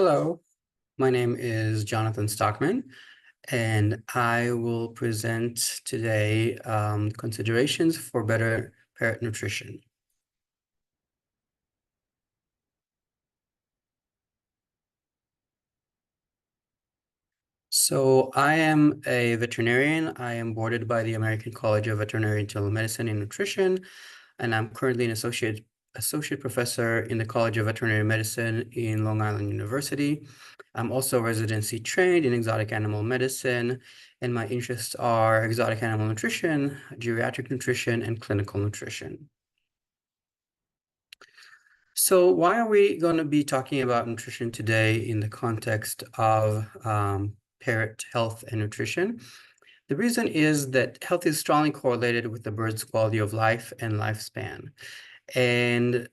Hello, my name is Jonathan Stockman, and I will present today considerations for better parrot nutrition. So I am a veterinarian. I am boarded by the American College of Veterinary Internal Medicine and Nutrition, and I'm currently an associate professor in the College of Veterinary Medicine in Long Island University. I'm also residency trained in exotic animal medicine, and my interests are exotic animal nutrition, geriatric nutrition, and clinical nutrition. So why are we going to be talking about nutrition today in the context of parrot health and nutrition? The reason is that health is strongly correlated with the bird's quality of life and lifespan. And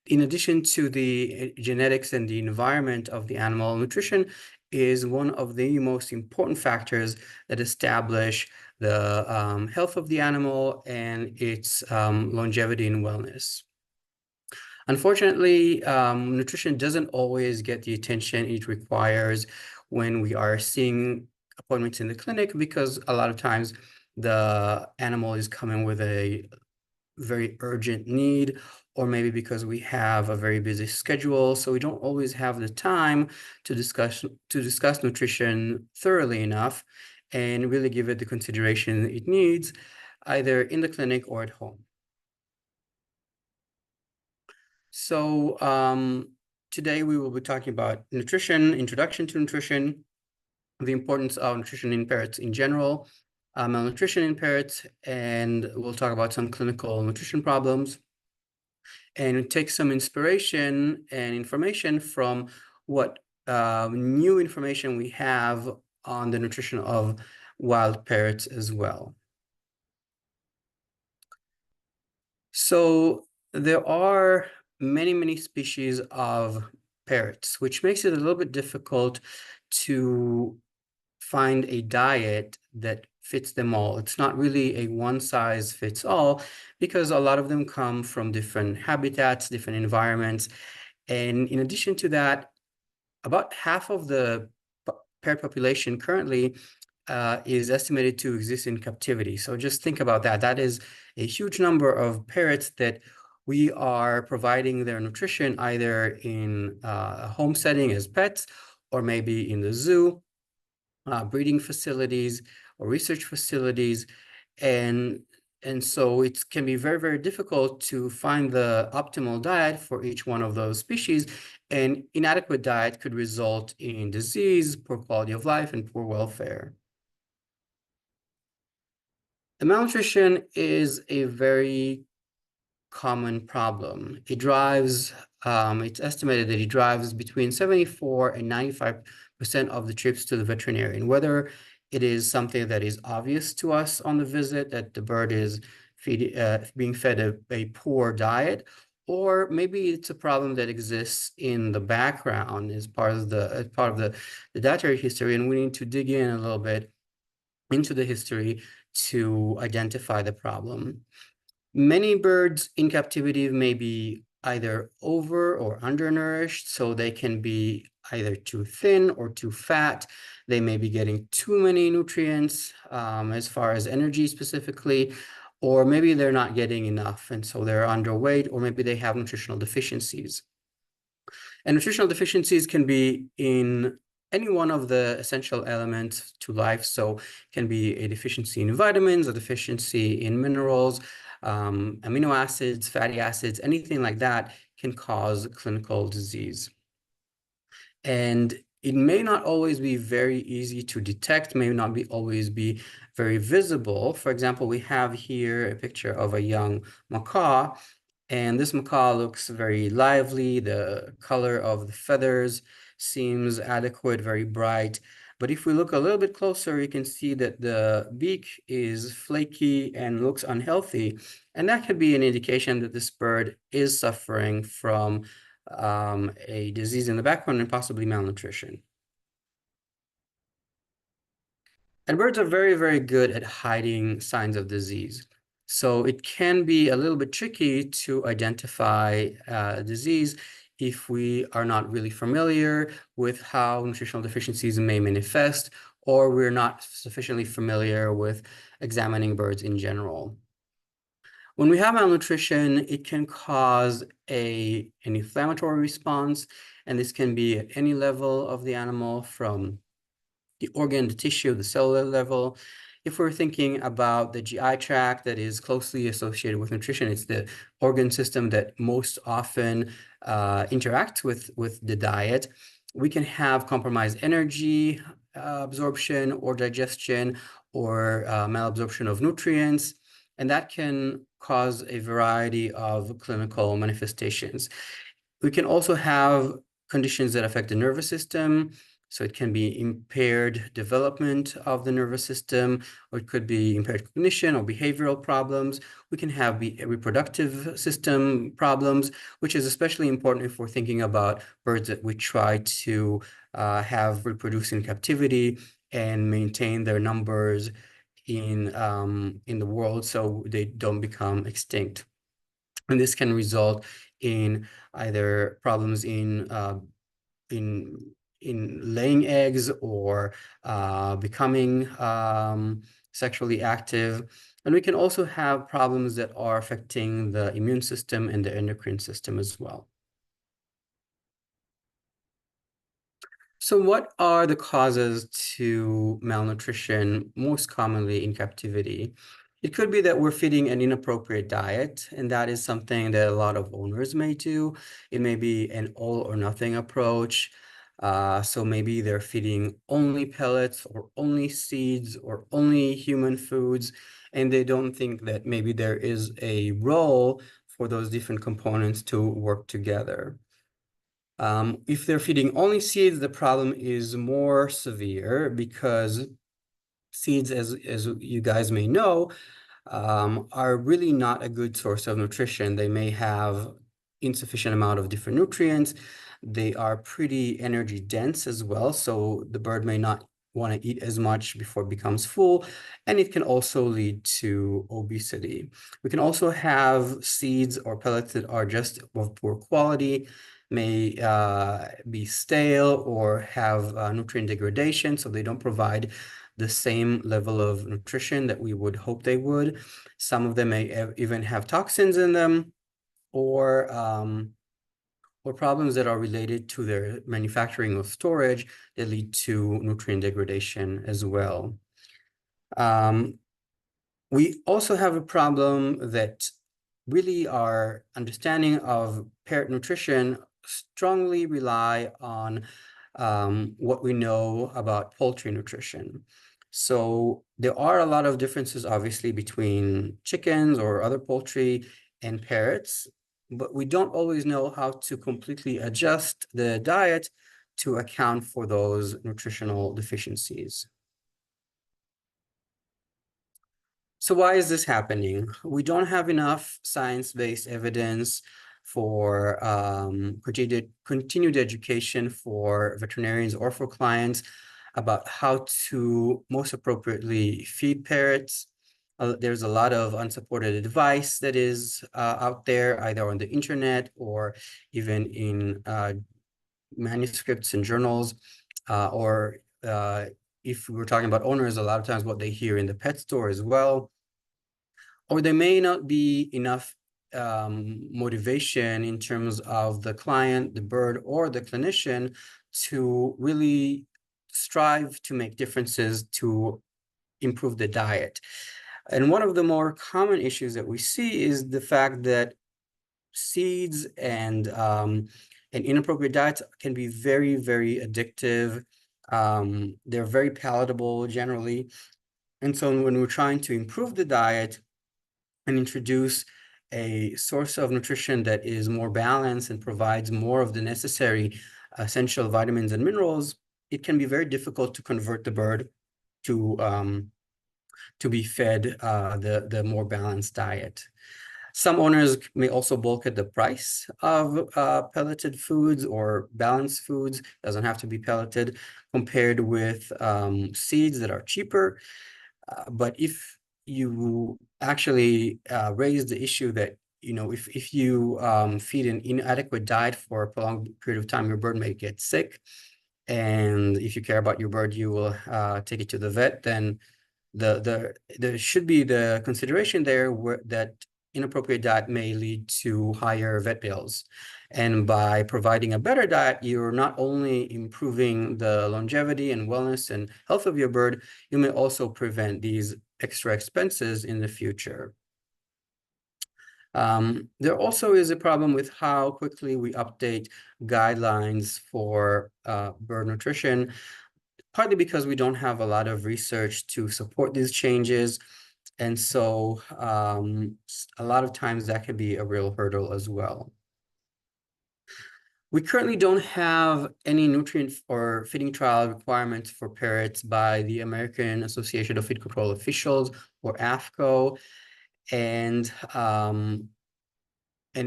in addition to the genetics and the environment of the animal, nutrition is one of the most important factors that establish the health of the animal and its longevity and wellness. Unfortunately, nutrition doesn't always get the attention it requires when we are seeing appointments in the clinic, because a lot of times the animal is coming with a very urgent need, or maybe because we have a very busy schedule, so we don't always have the time to discuss nutrition thoroughly enough and really give it the consideration it needs, either in the clinic or at home. So today we will be talking about nutrition, introduction to nutrition, the importance of nutrition in parrots in general, malnutrition in parrots, and we'll talk about some clinical nutrition problems, and take some inspiration and information from what new information we have on the nutrition of wild parrots as well. So there are many species of parrots, which makes it a little bit difficult to find a diet that fits them all. It's not really a one size fits all, because a lot of them come from different habitats, different environments. And in addition to that, about half of the parrot population currently is estimated to exist in captivity. So just think about that. That is a huge number of parrots that we are providing their nutrition either in a home setting as pets, or maybe in the zoo, breeding facilities or research facilities. And so it can be very difficult to find the optimal diet for each one of those species, and inadequate diet could result in disease, poor quality of life, and poor welfare. The malnutrition is a very common problem. It drives, it's estimated that it drives between 74 and 95% of the trips to the veterinarian, whether it is something that is obvious to us on the visit, that the bird is being fed a poor diet, or maybe it's a problem that exists in the background as part of the dietary history, and we need to dig in a little bit into the history to identify the problem. Many birds in captivity may be either over or undernourished, so they can be either too thin or too fat. They may be getting too many nutrients, as far as energy specifically, or maybe they're not getting enough, and so they're underweight, or maybe they have nutritional deficiencies. And nutritional deficiencies can be in any one of the essential elements to life. So it can be a deficiency in vitamins, a deficiency in minerals, amino acids, fatty acids, anything like that can cause clinical disease. And it may not always be very easy to detect, may not always be very visible. For example, we have here a picture of a young macaw, and this macaw looks very lively. The color of the feathers seems adequate, very bright. But if we look a little bit closer, you can see that the beak is flaky and looks unhealthy. And that could be an indication that this bird is suffering from a disease in the background and possibly malnutrition. And birds are very good at hiding signs of disease. So it can be a little bit tricky to identify disease if we are not really familiar with how nutritional deficiencies may manifest, or we're not sufficiently familiar with examining birds in general. When we have malnutrition, it can cause an inflammatory response, and this can be at any level of the animal, from the organ, the tissue, the cellular level. If we're thinking about the GI tract that is closely associated with nutrition, it's the organ system that most often interacts with the diet. We can have compromised energy absorption or digestion, or malabsorption of nutrients, and that can cause a variety of clinical manifestations. We can also have conditions that affect the nervous system. So it can be impaired development of the nervous system, or it could be impaired cognition or behavioral problems. We can have reproductive system problems, which is especially important if we're thinking about birds that we try to have reproduce in captivity and maintain their numbers in the world so they don't become extinct. And this can result in either problems in laying eggs, or becoming sexually active. And we can also have problems that are affecting the immune system and the endocrine system as well. So what are the causes to malnutrition most commonly in captivity? It could be that we're feeding an inappropriate diet, and that is something that a lot of owners may do. It may be an all or nothing approach. So maybe they're feeding only pellets or only seeds or only human foods, and they don't think that maybe there is a role for those different components to work together. If they're feeding only seeds, the problem is more severe, because seeds, as you guys may know, are really not a good source of nutrition. They may have insufficient amount of different nutrients. They are pretty energy dense as well, so the bird may not want to eat as much before it becomes full, and it can also lead to obesity. We can also have seeds or pellets that are just of poor quality, may be stale or have nutrient degradation, so they don't provide the same level of nutrition that we would hope they would. Some of them may even have toxins in them, or problems that are related to their manufacturing or storage that lead to nutrient degradation as well. We also have a problem that really our understanding of parrot nutrition strongly rely on what we know about poultry nutrition. So there are a lot of differences, obviously, between chickens or other poultry and parrots, but we don't always know how to completely adjust the diet to account for those nutritional deficiencies. So why is this happening? We don't have enough science-based evidence for continued education for veterinarians or for clients about how to most appropriately feed parrots. There's a lot of unsupported advice that is out there, either on the internet or even in manuscripts and journals, or if we're talking about owners, a lot of times what they hear in the pet store as well. Or there may not be enough motivation in terms of the client, the bird, or the clinician to really strive to make differences to improve the diet. And one of the more common issues that we see is the fact that seeds and inappropriate diets can be very, very addictive. They're very palatable generally. And so when we're trying to improve the diet and introduce a source of nutrition that is more balanced and provides more of the necessary essential vitamins and minerals, it can be very difficult to convert the bird to be fed the more balanced diet. Some owners may also balk at the price of pelleted foods or balanced foods. Doesn't have to be pelleted, compared with seeds that are cheaper. But if you actually raise the issue that if you feed an inadequate diet for a prolonged period of time, your bird may get sick. And if you care about your bird, you will take it to the vet. Then there should be the consideration there that inappropriate diet may lead to higher vet bills. And by providing a better diet, you're not only improving the longevity and wellness and health of your bird, you may also prevent these extra expenses in the future. There also is a problem with how quickly we update guidelines for bird nutrition, partly because we don't have a lot of research to support these changes. And so a lot of times that can be a real hurdle as well. We currently don't have any nutrient or feeding trial requirements for parrots by the American Association of Feed Control Officials, or AFCO. And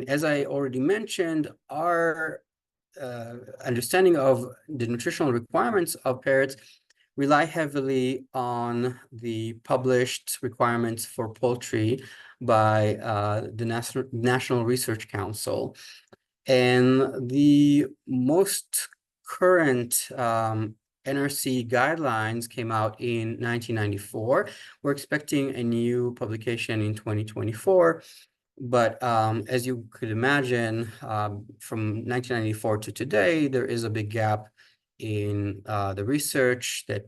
as I already mentioned, our understanding of the nutritional requirements of parrots rely heavily on the published requirements for poultry by the National Research Council. And the most current NRC guidelines came out in 1994. We're expecting a new publication in 2024. But as you could imagine, from 1994 to today, there is a big gap in the research that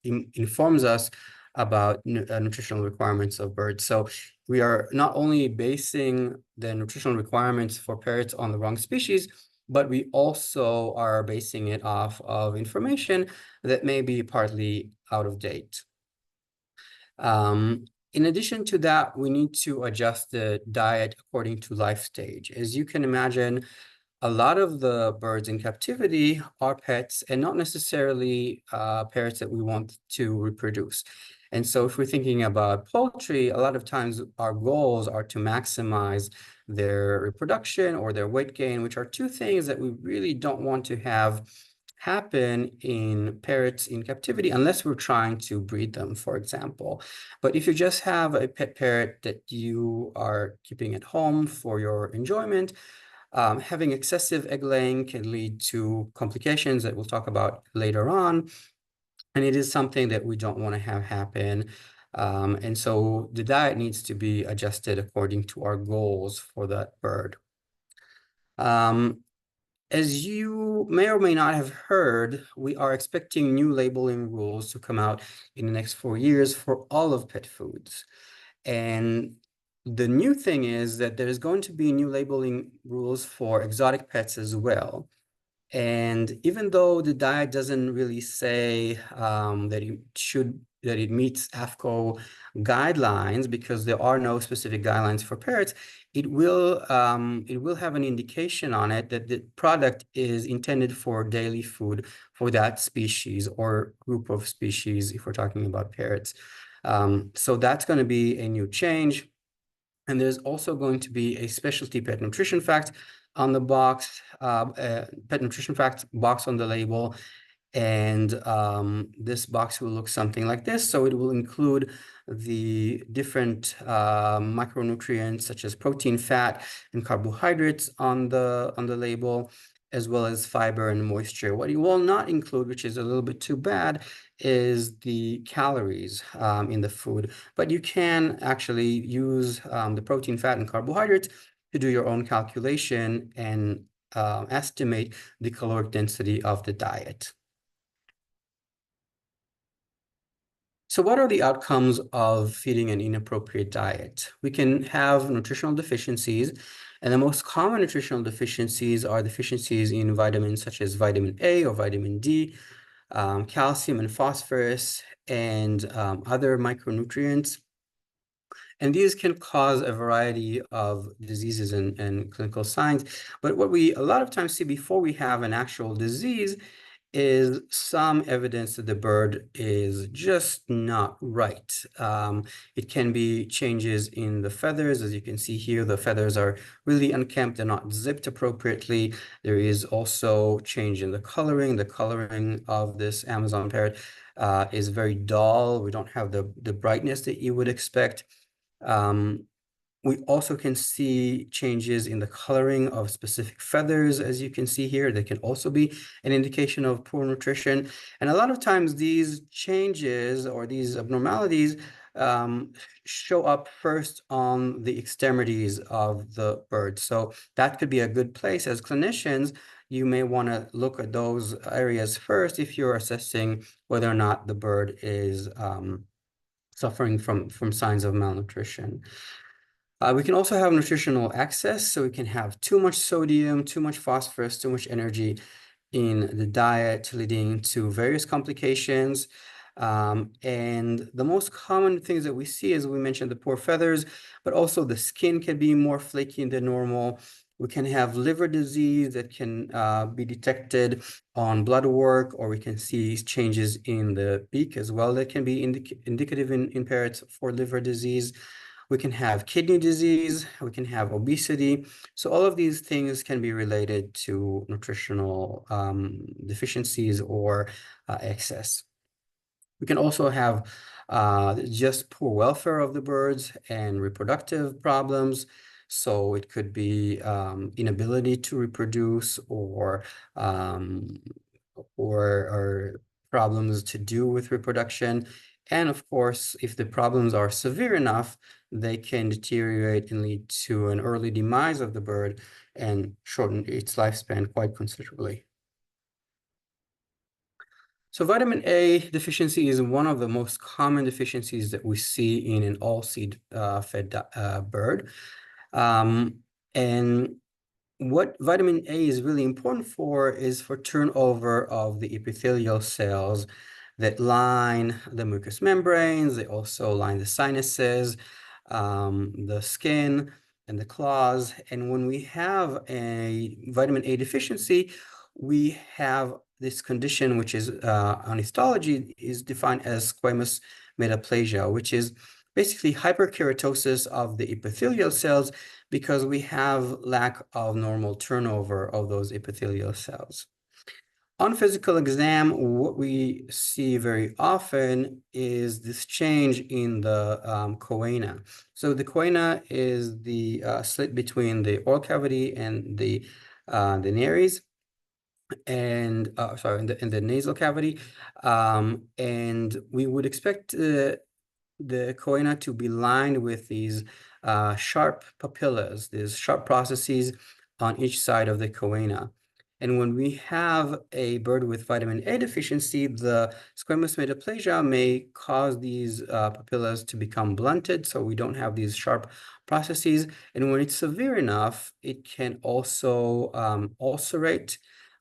informs us about nutritional requirements of birds. So we are not only basing the nutritional requirements for parrots on the wrong species, but we also are basing it off of information that may be partly out of date. In addition to that, we need to adjust the diet according to life stage. As you can imagine, a lot of the birds in captivity are pets and not necessarily parrots that we want to reproduce. And so if we're thinking about poultry, a lot of times our goals are to maximize their reproduction or their weight gain, which are two things that we really don't want to have happen in parrots in captivity unless we're trying to breed them, for example. But if you just have a pet parrot that you are keeping at home for your enjoyment, having excessive egg laying can lead to complications that we'll talk about later on. And it is something that we don't want to have happen. And so the diet needs to be adjusted according to our goals for that bird. As you may or may not have heard, we are expecting new labeling rules to come out in the next 4 years for all of pet foods. And the new thing is that there's going to be new labeling rules for exotic pets as well. And even though the diet doesn't really say that it meets AFCO guidelines, because there are no specific guidelines for parrots, it will have an indication on it that the product is intended for daily food for that species or group of species if we're talking about parrots. So that's going to be a new change. And there's also going to be a specialty pet nutrition fact on the box, pet nutrition fact box on the label. And this box will look something like this. So it will include the different micronutrients such as protein, fat, and carbohydrates on the label, as well as fiber and moisture. What it will not include, which is a little bit too bad, is the calories in the food. But you can actually use the protein, fat, and carbohydrates to do your own calculation and estimate the caloric density of the diet. So what are the outcomes of feeding an inappropriate diet? We can have nutritional deficiencies, and the most common nutritional deficiencies are deficiencies in vitamins such as vitamin A or vitamin D, calcium and phosphorus, and other micronutrients. And these can cause a variety of diseases and clinical signs. But what we a lot of times see before we have an actual disease is some evidence that the bird is just not right. It can be changes in the feathers. As you can see here, the feathers are really unkempt. They're not zipped appropriately. There is also change in the coloring. The coloring of this Amazon parrot is very dull. We don't have the brightness that you would expect. We also can see changes in the coloring of specific feathers, as you can see here. They can also be an indication of poor nutrition. And a lot of times these changes or these abnormalities show up first on the extremities of the bird. So that could be a good place. As clinicians, you may want to look at those areas first if you're assessing whether or not the bird is suffering from signs of malnutrition. We can also have nutritional excess, so we can have too much sodium, too much phosphorus, too much energy in the diet, leading to various complications. And the most common things that we see, as we mentioned, the poor feathers, but also the skin can be more flaky than normal. We can have liver disease that can be detected on blood work, or we can see changes in the beak as well that can be indicative in parrots for liver disease. We can have kidney disease, we can have obesity. So all of these things can be related to nutritional deficiencies or excess. We can also have just poor welfare of the birds and reproductive problems. So it could be inability to reproduce or problems to do with reproduction. And of course, if the problems are severe enough, they can deteriorate and lead to an early demise of the bird and shorten its lifespan quite considerably. So vitamin A deficiency is one of the most common deficiencies that we see in an all-seed fed bird. And what vitamin A is really important for is for turnover of the epithelial cells that line the mucous membranes. They also line the sinuses, the skin, and the claws. And when we have a vitamin A deficiency, we have this condition, which is on histology, is defined as squamous metaplasia, which is basically hyperkeratosis of the epithelial cells because we have lack of normal turnover of those epithelial cells. On physical exam, what we see very often is this change in the choana. So the choana is the slit between the oral cavity and the nares, and sorry, in the nasal cavity, and we would expect the choana to be lined with these sharp papillas, these sharp processes on each side of the choana. And when we have a bird with vitamin A deficiency, the squamous metaplasia may cause these papillas to become blunted, so we don't have these sharp processes. And when it's severe enough, it can also ulcerate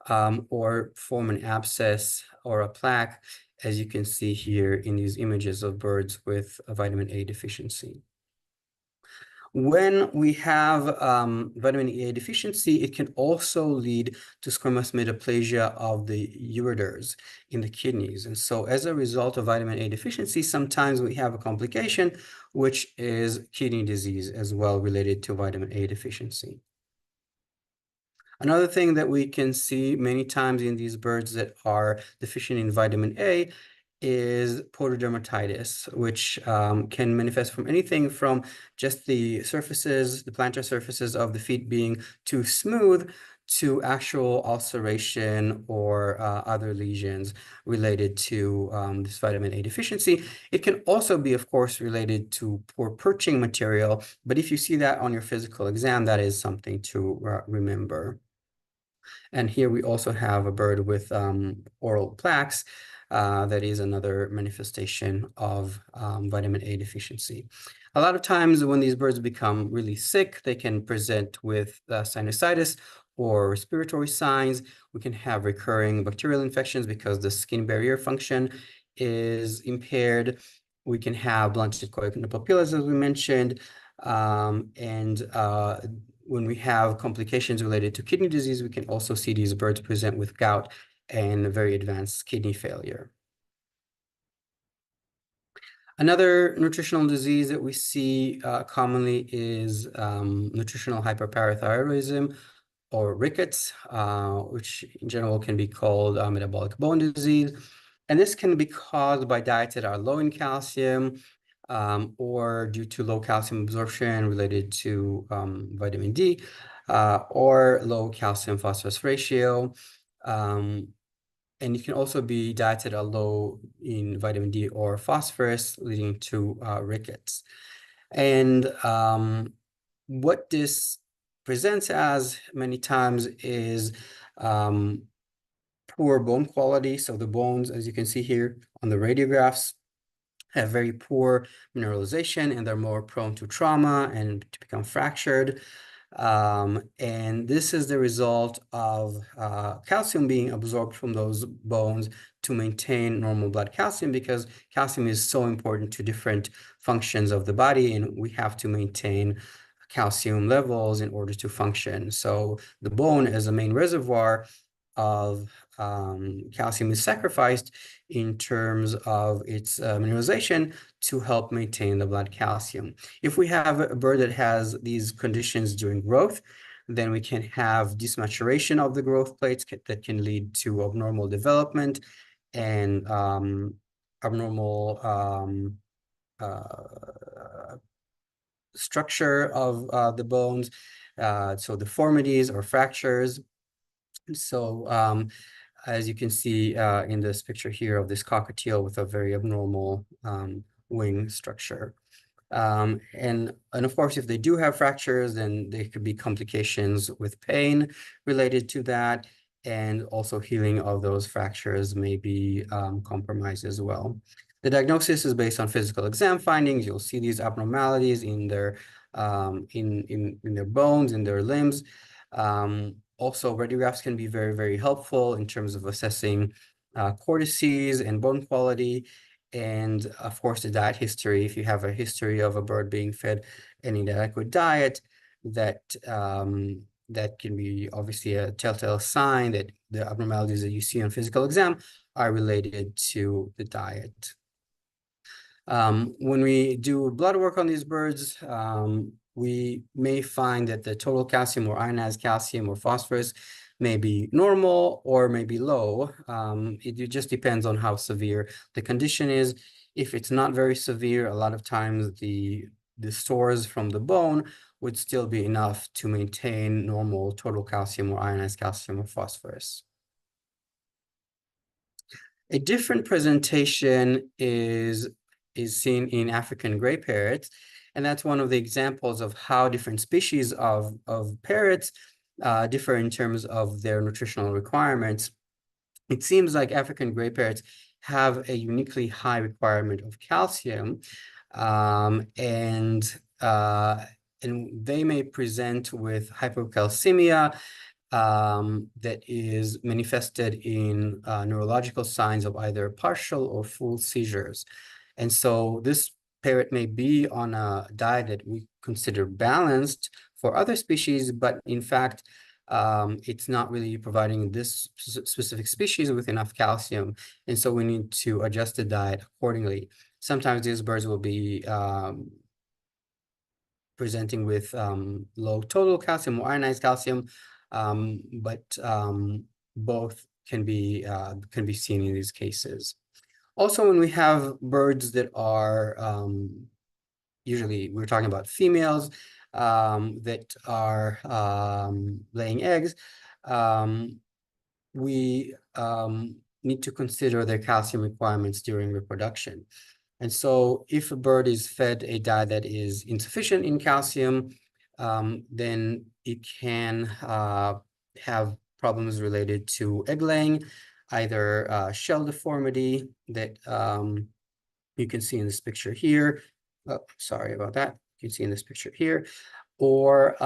or form an abscess or a plaque, as you can see here in these images of birds with a vitamin A deficiency. When we have vitamin A deficiency, it can also lead to squamous metaplasia of the ureters in the kidneys. And so as a result of vitamin A deficiency, sometimes we have a complication, which is kidney disease as well related to vitamin A deficiency. Another thing that we can see many times in these birds that are deficient in vitamin A is pododermatitis, which can manifest from anything from just the surfaces, the plantar surfaces of the feet being too smooth to actual ulceration or other lesions related to this vitamin A deficiency. It can also be, of course, related to poor perching material, but if you see that on your physical exam, that is something to remember. And here we also have a bird with oral plaques. That is another manifestation of vitamin A deficiency. A lot of times when these birds become really sick, they can present with sinusitis or respiratory signs. We can have recurring bacterial infections because the skin barrier function is impaired. We can have blunted coagulant papillas, as we mentioned, when we have complications related to kidney disease, we can also see these birds present with gout and very advanced kidney failure. Another nutritional disease that we see commonly is nutritional hyperparathyroidism or rickets, which in general can be called metabolic bone disease. And this can be caused by diets that are low in calcium, or due to low calcium absorption related to vitamin D, or low calcium phosphorus ratio. And you can also be dieted a low in vitamin D or phosphorus, leading to rickets. And what this presents as many times is poor bone quality. So the bones, as you can see here on the radiographs, have very poor mineralization, and they're more prone to trauma and to become fractured. And this is the result of calcium being absorbed from those bones to maintain normal blood calcium, because calcium is so important to different functions of the body, and we have to maintain calcium levels in order to function. So the bone, as a main reservoir of calcium, is sacrificed in terms of its mineralization to help maintain the blood calcium. If we have a bird that has these conditions during growth, then we can have desaturation of the growth plates that can lead to abnormal development and abnormal structure of the bones, so deformities or fractures. So as you can see in this picture here of this cockatiel with a very abnormal wing structure. And of course, if they do have fractures, then there could be complications with pain related to that, and also healing of those fractures may be compromised as well. The diagnosis is based on physical exam findings. You'll see these abnormalities in their in their bones, in their limbs. Also, radiographs can be very, very helpful in terms of assessing cortices and bone quality. And of course, the diet history. If you have a history of a bird being fed an inadequate diet, that that can be obviously a telltale sign that the abnormalities that you see on physical exam are related to the diet. When we do blood work on these birds, we may find that the total calcium or ionized calcium or phosphorus may be normal or may be low. It just depends on how severe the condition is. If it's not very severe, a lot of times the stores from the bone would still be enough to maintain normal total calcium or ionized calcium or phosphorus. A different presentation is seen in African gray parrots, and that's one of the examples of how different species of parrots differ in terms of their nutritional requirements. It seems like African gray parrots have a uniquely high requirement of calcium, and they may present with hypocalcemia that is manifested in neurological signs of either partial or full seizures. And so this parrot may be on a diet that we consider balanced for other species, but in fact, it's not really providing this specific species with enough calcium. And so we need to adjust the diet accordingly. Sometimes these birds will be presenting with low total calcium or ionized calcium, but both can be seen in these cases. Also, when we have birds that are usually we're talking about females that are laying eggs, we need to consider their calcium requirements during reproduction. And so if a bird is fed a diet that is insufficient in calcium, then it can have problems related to egg laying, either shell deformity that you can see in this picture here. Oh, sorry about that. You can see in this picture here, or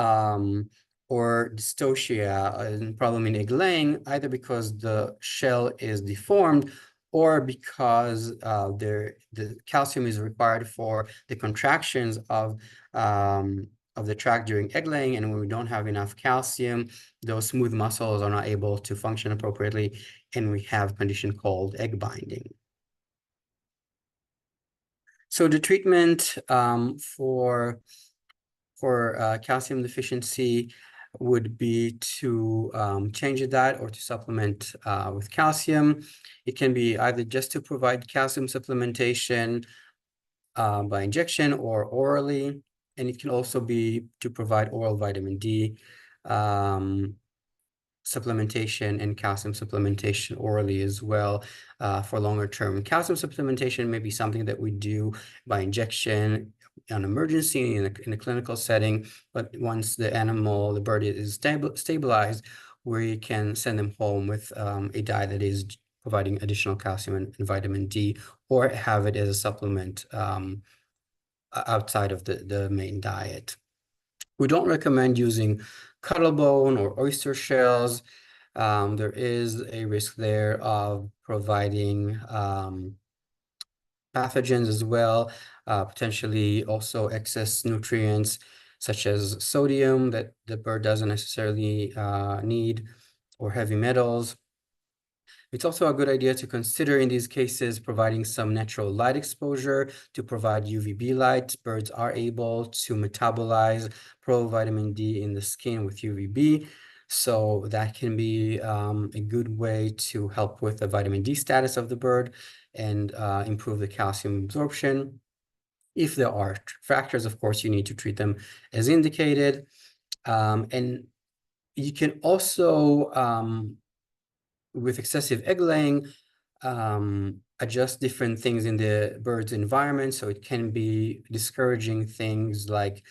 dystocia, a problem in egg laying, either because the shell is deformed or because the calcium is required for the contractions of the tract during egg laying, and when we don't have enough calcium, those smooth muscles are not able to function appropriately, and we have a condition called egg binding. So the treatment for calcium deficiency would be to change the diet or to supplement with calcium. It can be either just to provide calcium supplementation by injection or orally, and it can also be to provide oral vitamin D supplementation and calcium supplementation orally as well for longer term. Calcium supplementation may be something that we do by injection on emergency in a clinical setting, but once the bird is stabilized, we can send them home with a diet that is providing additional calcium and vitamin D, or have it as a supplement outside of the main diet. We don't recommend using cuttlebone or oyster shells. There is a risk there of providing pathogens as well, potentially also excess nutrients such as sodium that the bird doesn't necessarily need, or heavy metals. It's also a good idea to consider in these cases providing some natural light exposure to provide UVB light. Birds are able to metabolize provitamin D in the skin with UVB, so that can be a good way to help with the vitamin D status of the bird and improve the calcium absorption. If there are fractures, of course, you need to treat them as indicated. And you can also with excessive egg laying, adjust different things in the bird's environment. So it can be discouraging things like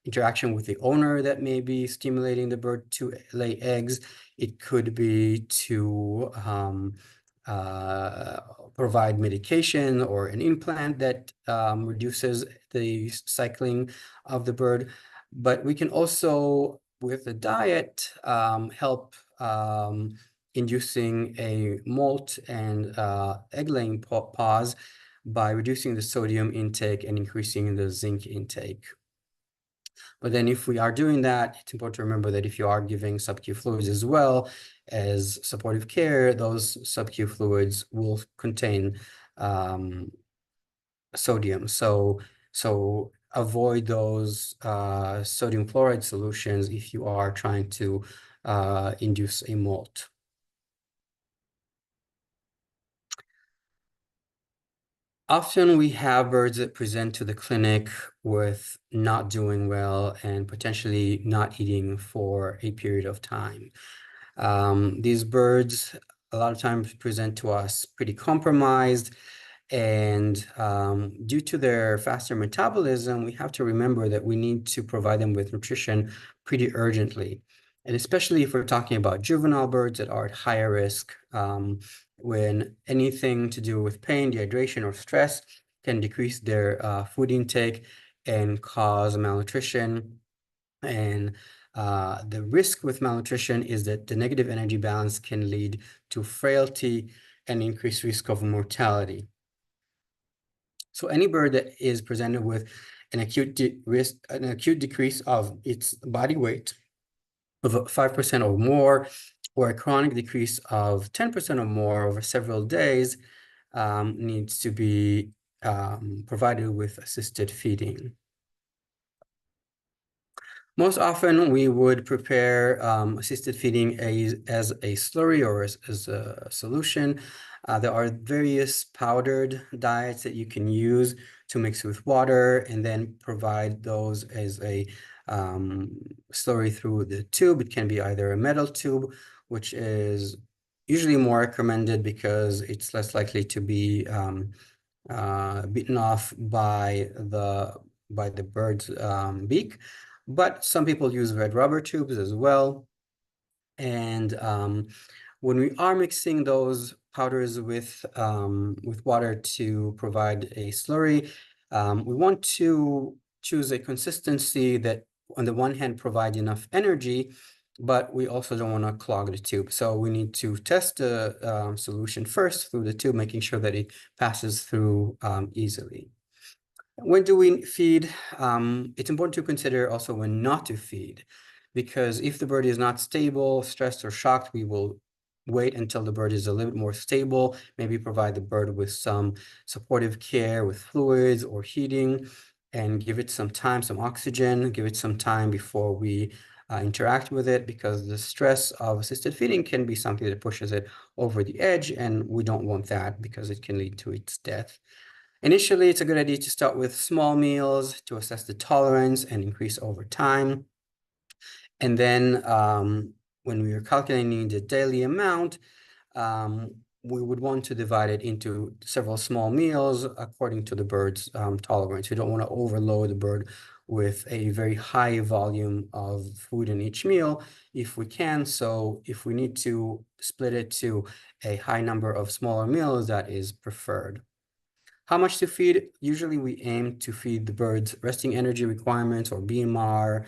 interaction with the owner that may be stimulating the bird to lay eggs. It could be to provide medication or an implant that reduces the cycling of the bird. But we can also, with the diet, help inducing a molt and egg-laying pause by reducing the sodium intake and increasing the zinc intake. But then if we are doing that, it's important to remember that if you are giving sub-Q fluids as well as supportive care, those sub-Q fluids will contain sodium. So avoid those sodium chloride solutions if you are trying to induce a molt. Often we have birds that present to the clinic with not doing well and potentially not eating for a period of time. These birds a lot of times present to us pretty compromised, and due to their faster metabolism, we have to remember that we need to provide them with nutrition pretty urgently. And especially if we're talking about juvenile birds that are at higher risk, when anything to do with pain, dehydration, or stress can decrease their food intake and cause malnutrition. And the risk with malnutrition is that the negative energy balance can lead to frailty and increased risk of mortality. So any bird that is presented with an acute decrease of its body weight of 5% or more, or a chronic decrease of 10% or more over several days, needs to be provided with assisted feeding. Most often, we would prepare assisted feeding as a slurry or as a solution. There are various powdered diets that you can use to mix with water and then provide those as a slurry through the tube. It can be either a metal tube, which is usually more recommended because it's less likely to be beaten off by the bird's beak. But some people use red rubber tubes as well. And when we are mixing those powders with water to provide a slurry, we want to choose a consistency that, on the one hand, provide enough energy, but we also don't want to clog the tube. So we need to test the solution first through the tube, making sure that it passes through easily. When do we feed? It's important to consider also when not to feed, because if the bird is not stable, stressed, or shocked, we will wait until the bird is a little bit more stable, maybe provide the bird with some supportive care with fluids or heating, and give it some time, some oxygen, give it some time before we interact with it, because the stress of assisted feeding can be something that pushes it over the edge, and we don't want that because it can lead to its death. Initially, it's a good idea to start with small meals to assess the tolerance and increase over time. And then when we are calculating the daily amount, we would want to divide it into several small meals according to the bird's tolerance. We don't want to overload the bird with a very high volume of food in each meal if we can. So if we need to split it to a high number of smaller meals, that is preferred. How much to feed? Usually we aim to feed the bird's resting energy requirements, or BMR,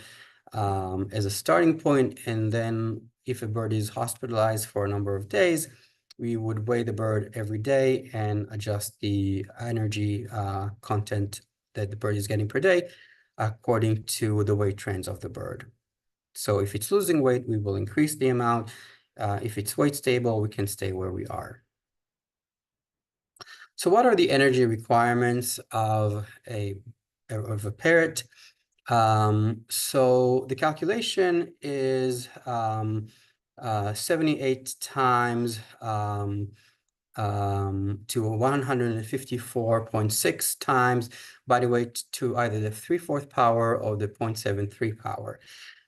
as a starting point. And then if a bird is hospitalized for a number of days, we would weigh the bird every day and adjust the energy content that the bird is getting per day according to the weight trends of the bird. So if it's losing weight, we will increase the amount. If it's weight stable, we can stay where we are. So what are the energy requirements of a parrot? So the calculation is 78 times to 154.6 times body weight to either the 3/4 power or the 0.73 power.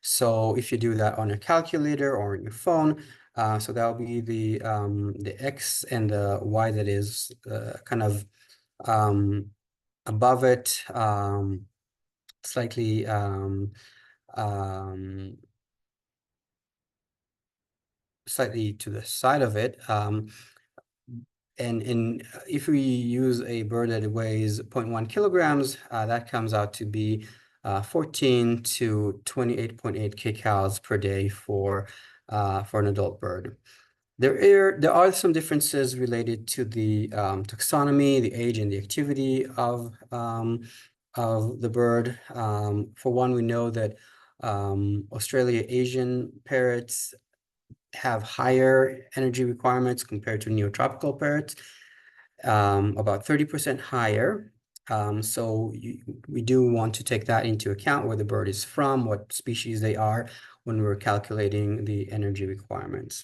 So if you do that on a calculator or on your phone, so that'll be the X and the Y that is kind of above it, slightly slightly to the side of it. And if we use a bird that weighs 0.1 kilograms, that comes out to be 14 to 28.8 kcals per day for an adult bird. There are some differences related to the taxonomy, the age, and the activity of the bird. For one, we know that Australia Asian parrots have higher energy requirements compared to neotropical parrots, about 30% higher. So we do want to take that into account, where the bird is from, what species they are, when we're calculating the energy requirements.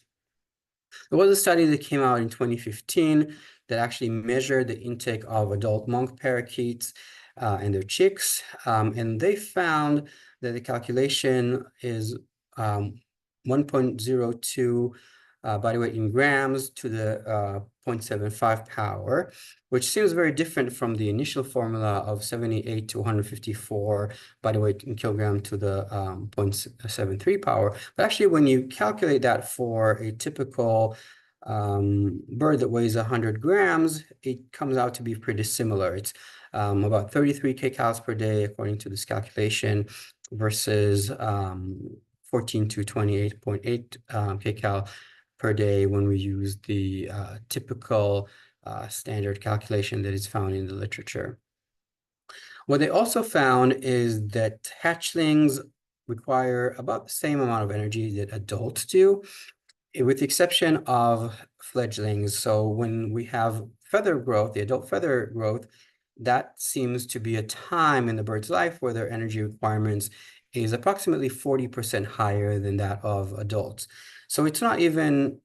There was a study that came out in 2015 that actually measured the intake of adult monk parakeets and their chicks. And they found that the calculation is 1.02 body weight in grams to the 0.75 power, which seems very different from the initial formula of 78 to 154 body weight in kilogram to the 0.73 power. But actually, when you calculate that for a typical bird that weighs 100 grams, it comes out to be pretty similar. It's about 33 kcals per day, according to this calculation, versus 14 to 28.8 kcal per day when we use the typical standard calculation that is found in the literature. What they also found is that hatchlings require about the same amount of energy that adults do, with the exception of fledglings. So when we have feather growth, the adult feather growth, that seems to be a time in the bird's life where their energy requirements is approximately 40% higher than that of adults. So it's not even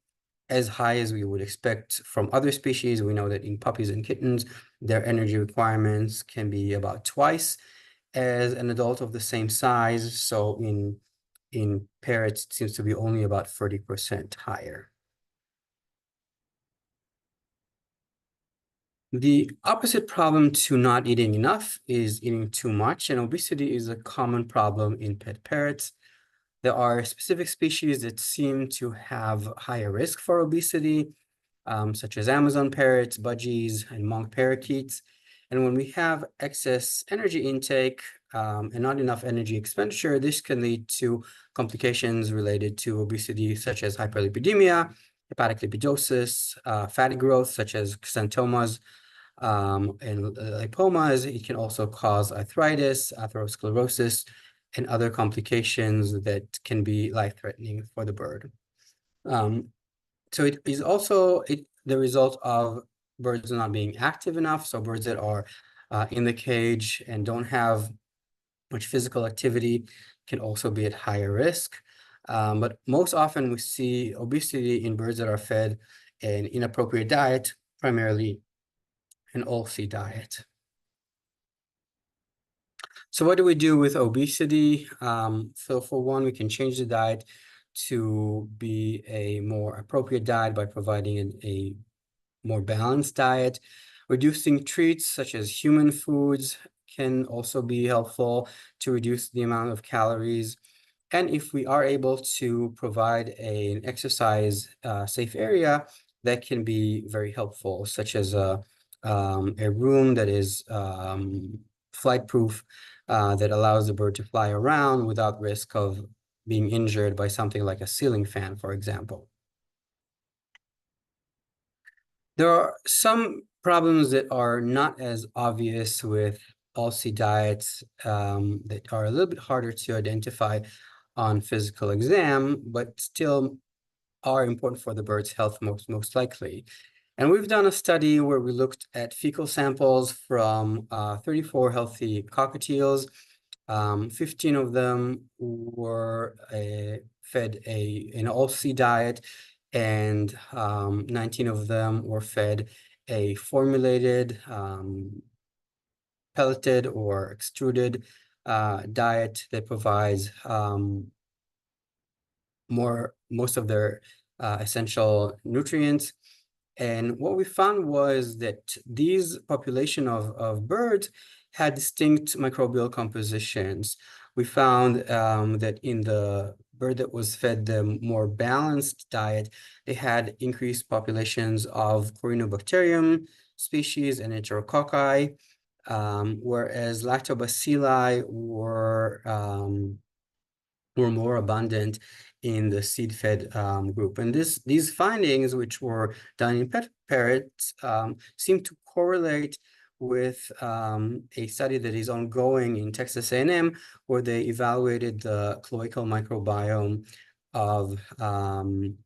as high as we would expect from other species. We know that in puppies and kittens, their energy requirements can be about twice as an adult of the same size. So in parrots, it seems to be only about 30% higher. The opposite problem to not eating enough is eating too much, and obesity is a common problem in pet parrots. There are specific species that seem to have higher risk for obesity, such as Amazon parrots, budgies, and monk parakeets. And when we have excess energy intake and not enough energy expenditure, this can lead to complications related to obesity, such as hyperlipidemia, hepatic lipidosis, fatty growth, such as xanthomas and lipomas. It can also cause arthritis, atherosclerosis, and other complications that can be life-threatening for the bird. So it is also the result of birds not being active enough. So birds that are in the cage and don't have much physical activity can also be at higher risk. But most often we see obesity in birds that are fed an inappropriate diet, primarily an all-seed diet. So what do we do with obesity? So for one, we can change the diet to be a more appropriate diet by providing a more balanced diet. Reducing treats such as human foods can also be helpful to reduce the amount of calories. And if we are able to provide an exercise safe area, that can be very helpful, such as a room that is flight proof, that allows the bird to fly around without risk of being injured by something like a ceiling fan, for example. There are some problems that are not as obvious with all-seed diets, that are a little bit harder to identify on physical exam, but still are important for the bird's health most likely. And we've done a study where we looked at fecal samples from 34 healthy cockatiels. 15 of them were fed an all-seed diet, and 19 of them were fed a formulated, pelleted or extruded diet that provides most of their essential nutrients. And what we found was that these population of birds had distinct microbial compositions. We found that in the bird that was fed the more balanced diet, they had increased populations of Corynebacterium species and Enterococci, whereas lactobacilli were more abundant in the seed-fed group. And these findings, which were done in pet parrots, seem to correlate with a study that is ongoing in Texas A&M, where they evaluated the cloacal microbiome of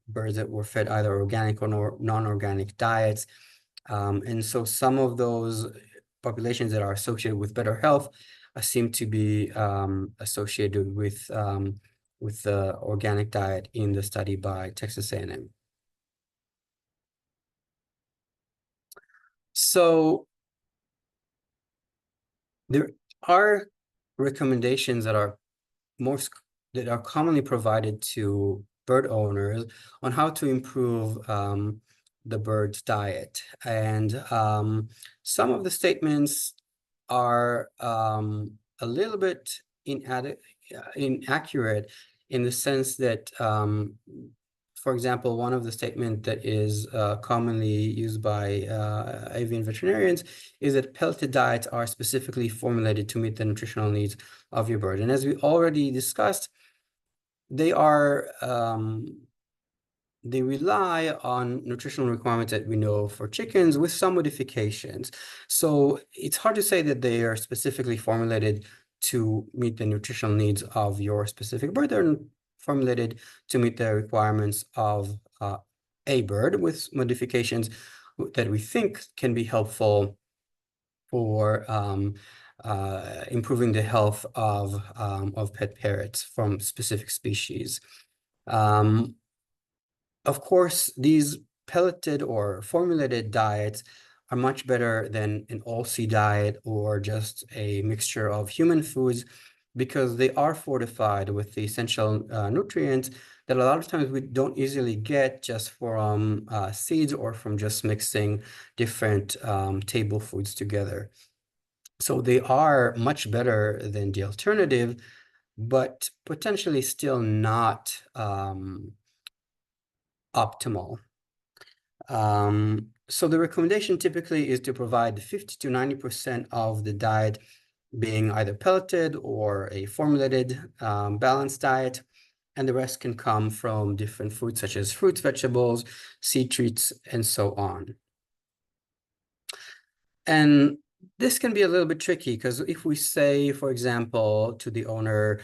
birds that were fed either organic or non-organic diets. And so some of those populations that are associated with better health seem to be associated with the organic diet in the study by Texas A&M. So there are recommendations that are commonly provided to bird owners on how to improve the bird's diet. And some of the statements are a little bit inaccurate in the sense that, for example, one of the statements that is commonly used by avian veterinarians is that pelleted diets are specifically formulated to meet the nutritional needs of your bird. And as we already discussed, they rely on nutritional requirements that we know for chickens with some modifications. So it's hard to say that they are specifically formulated to meet the nutritional needs of your specific bird. They're formulated to meet the requirements of a bird with modifications that we think can be helpful for improving the health of pet parrots from specific species. Of course, these pelleted or formulated diets are much better than an all-seed diet or just a mixture of human foods, because they are fortified with the essential nutrients that a lot of times we don't easily get just from seeds or from just mixing different table foods together. So they are much better than the alternative, but potentially still not optimal. So the recommendation typically is to provide 50 to 90% of the diet being either pelleted or a formulated balanced diet, and the rest can come from different foods such as fruits, vegetables, seed treats, and so on. And this can be a little bit tricky, because if we say, for example, to the owner,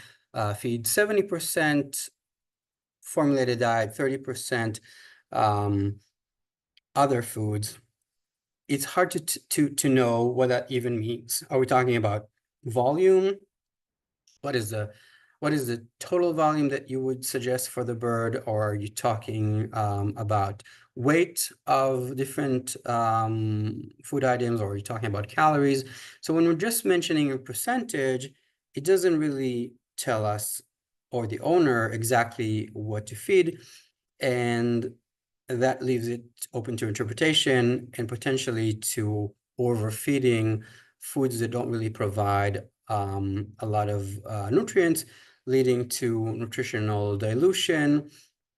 feed 70% formulated diet, 30% other foods, it's hard to know what that even means. Are we talking about volume? What is the total volume that you would suggest for the bird? Or are you talking about weight of different food items, or are you talking about calories? So when we're just mentioning a percentage, it doesn't really tell us or the owner exactly what to feed, and that leaves it open to interpretation and potentially to overfeeding foods that don't really provide a lot of nutrients, leading to nutritional dilution,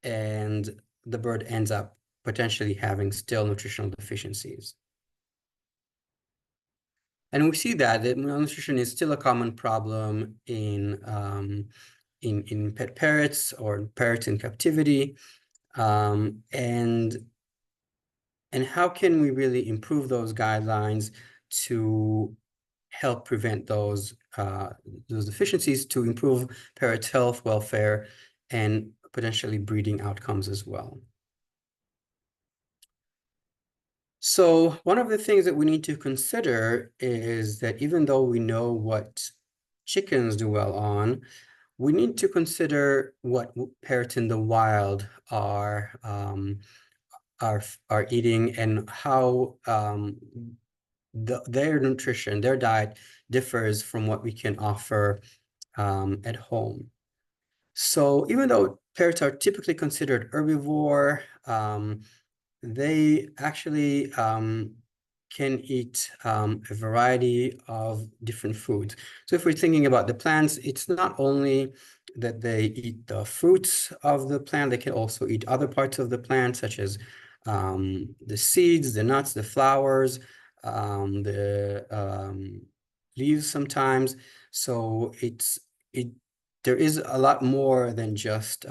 and the bird ends up potentially having still nutritional deficiencies. And we see that malnutrition is still a common problem in pet parrots or parrots in captivity. And how can we really improve those guidelines to help prevent those deficiencies, to improve parrots' health, welfare, and potentially breeding outcomes as well? So one of the things that we need to consider is that even though we know what chickens do well on, we need to consider what parrots in the wild are eating, and how their nutrition, their diet differs from what we can offer at home. So even though parrots are typically considered herbivore, they actually can eat a variety of different foods. So if we're thinking about the plants, it's not only that they eat the fruits of the plant, they can also eat other parts of the plant, such as the seeds, the nuts, the flowers, the leaves sometimes. So there is a lot more than just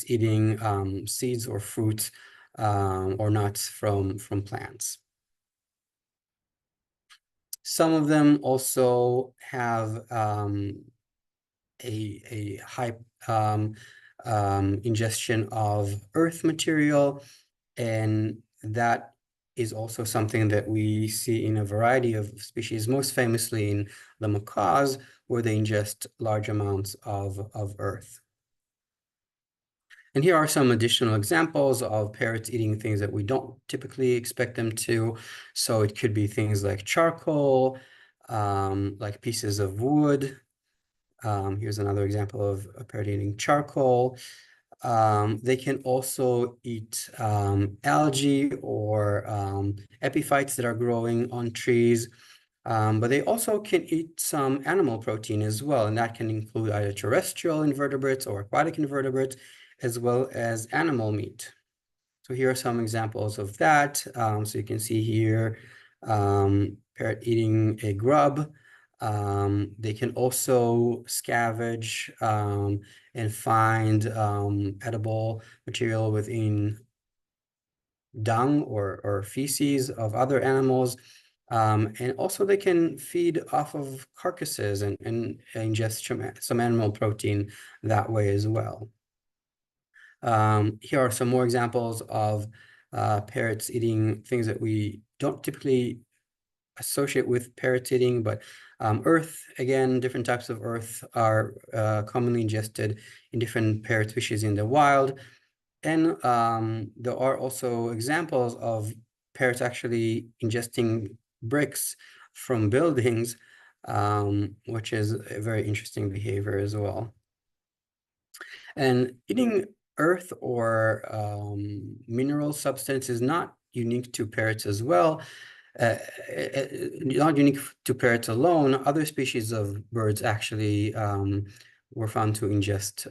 eating seeds or fruits or nuts from plants. Some of them also have a high ingestion of earth material, and that is also something that we see in a variety of species, most famously in the macaws, where they ingest large amounts of earth. And here are some additional examples of parrots eating things that we don't typically expect them to. So it could be things like charcoal, like pieces of wood. Here's another example of a parrot eating charcoal. They can also eat algae or epiphytes that are growing on trees. But they also can eat some animal protein as well, and that can include either terrestrial invertebrates or aquatic invertebrates, as well as animal meat. So here are some examples of that. So you can see here, parrot eating a grub. They can also scavenge and find edible material within dung or feces of other animals. And also they can feed off of carcasses and ingest some animal protein that way as well. Here are some more examples of parrots eating things that we don't typically associate with parrots eating, but earth, again, different types of earth are commonly ingested in different parrot species in the wild. And there are also examples of parrots actually ingesting bricks from buildings, which is a very interesting behavior as well. And eating earth or mineral substance is not unique to parrots as well. Not unique to parrots alone. Other species of birds actually were found to ingest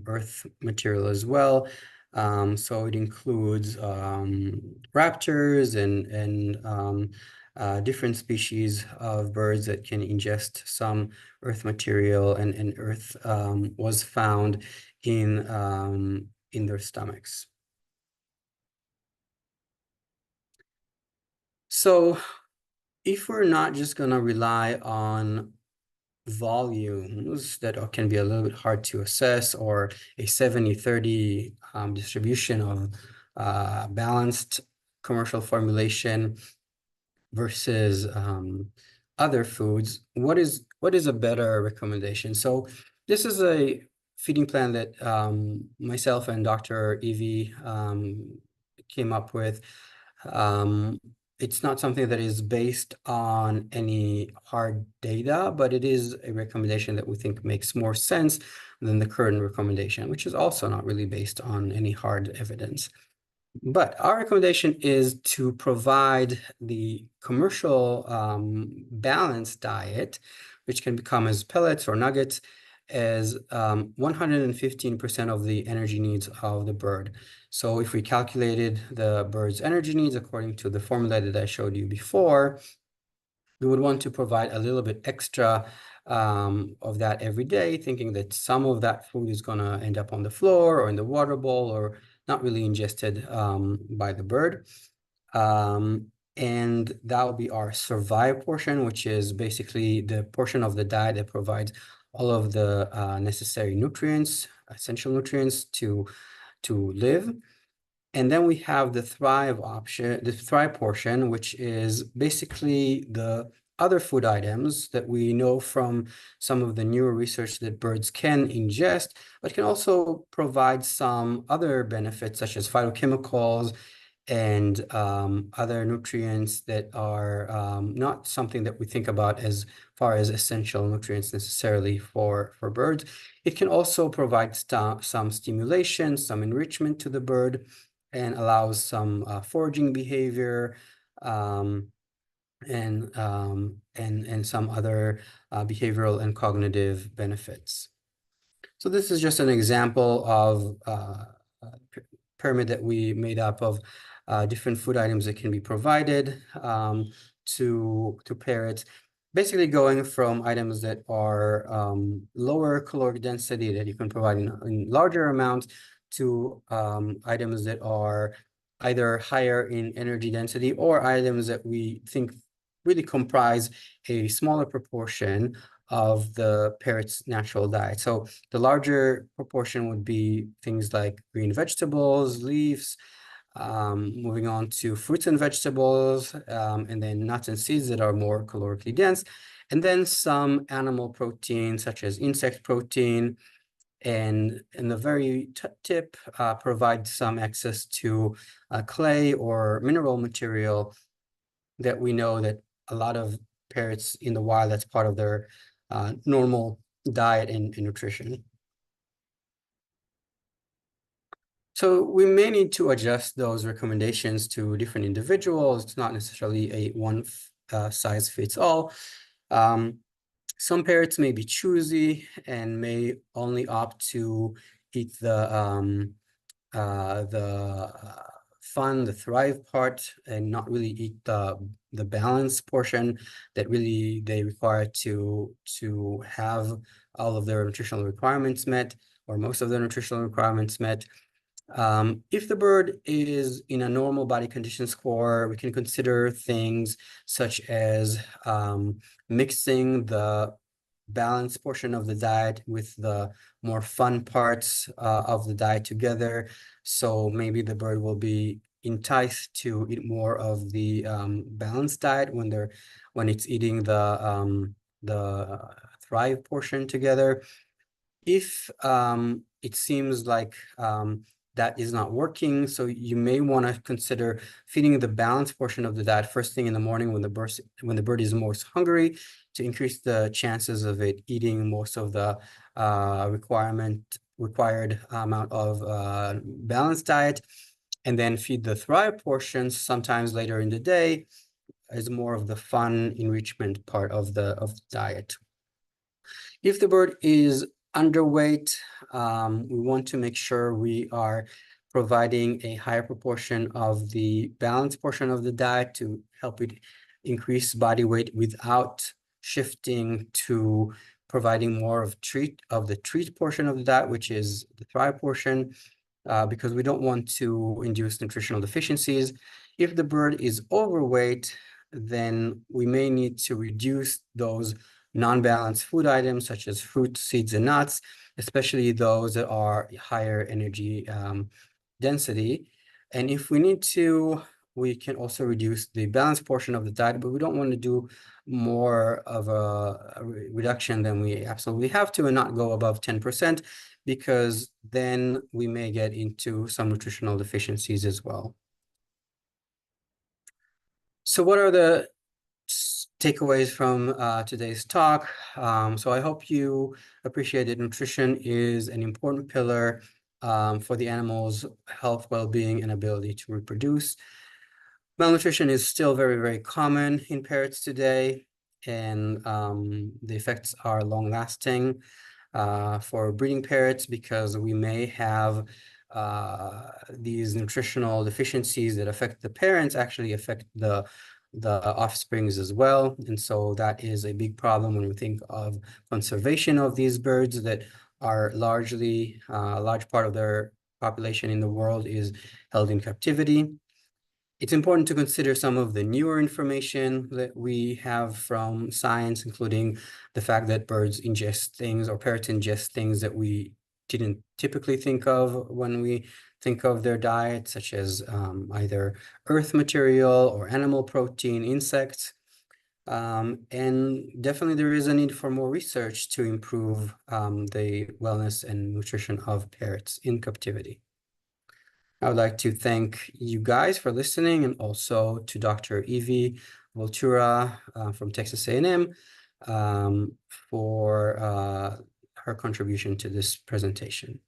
earth material as well. So it includes raptors and different species of birds that can ingest some earth material, and earth was found in their stomachs. So if we're not just going to rely on volumes that can be a little bit hard to assess, or a 70-30 distribution of balanced commercial formulation versus other foods, what is a better recommendation? So this is a feeding plan that myself and Dr. Evie came up with. it's not something that is based on any hard data, but it is a recommendation that we think makes more sense than the current recommendation, which is also not really based on any hard evidence. But our recommendation is to provide the commercial balanced diet, which can become as pellets or nuggets, as 115% of the energy needs of the bird. So if we calculated the bird's energy needs according to the formula that I showed you before, we would want to provide a little bit extra of that every day, thinking that some of that food is going to end up on the floor or in the water bowl or not really ingested by the bird. And that will be our survive portion, which is basically the portion of the diet that provides all of the necessary nutrients, essential nutrients to live. And then we have the thrive option, the thrive portion, which is basically the other food items that we know from some of the newer research that birds can ingest, but can also provide some other benefits such as phytochemicals and other nutrients that are not something that we think about as far as essential nutrients necessarily for birds. It can also provide some stimulation, some enrichment to the bird, and allows some foraging behavior and some other behavioral and cognitive benefits. So this is just an example of pyramid that we made up of different food items that can be provided to parrots, basically going from items that are lower caloric density that you can provide in larger amounts to items that are either higher in energy density or items that we think really comprise a smaller proportion of the parrot's natural diet. So the larger proportion would be things like green vegetables, leaves, moving on to fruits and vegetables, and then nuts and seeds that are more calorically dense, and then some animal protein such as insect protein, and in the very tip provide some access to clay or mineral material that we know that a lot of parrots in the wild, that's part of their normal diet and nutrition. So we may need to adjust those recommendations to different individuals. It's not necessarily a one size fits all. Some parrots may be choosy and may only opt to eat the fun, the thrive part, and not really eat the balance portion that really they require to have all of their nutritional requirements met, or most of their nutritional requirements met. If the bird is in a normal body condition score, we can consider things such as mixing the balanced portion of the diet with the more fun parts of the diet together. So maybe the bird will be enticed to eat more of the balanced diet when it's eating the thrive portion together. If it seems like that is not working, so you may want to consider feeding the balanced portion of the diet first thing in the morning when the bird is most hungry, to increase the chances of it eating most of the required amount of balanced diet, and then feed the thrive portions sometimes later in the day as more of the fun enrichment part of the diet. If the bird is underweight, we want to make sure we are providing a higher proportion of the balanced portion of the diet to help it increase body weight without shifting to providing more of the treat portion of the diet, which is the thrive portion, because we don't want to induce nutritional deficiencies. If the bird is overweight, then we may need to reduce those non-balanced food items such as fruit, seeds, and nuts, especially those that are higher energy density. And if we need to, we can also reduce the balanced portion of the diet, but we don't want to do more of a reduction than we absolutely have to and not go above 10%, because then we may get into some nutritional deficiencies as well. So what are the takeaways from today's talk? So I hope you appreciate that nutrition is an important pillar for the animal's health, well-being, and ability to reproduce. Malnutrition is still very, very common in parrots today, and the effects are long-lasting for breeding parrots because we may have these nutritional deficiencies that affect the parents actually affect the offsprings as well. And so that is a big problem when we think of conservation of these birds that are largely, a large part of their population in the world is held in captivity. It's important to consider some of the newer information that we have from science, including the fact that birds ingest things or parrots ingest things that we didn't typically think of when we think of their diet, such as either earth material or animal protein, insects. And definitely there is a need for more research to improve the wellness and nutrition of parrots in captivity. I would like to thank you guys for listening, and also to Dr. Evie Voltura from Texas A&M for her contribution to this presentation.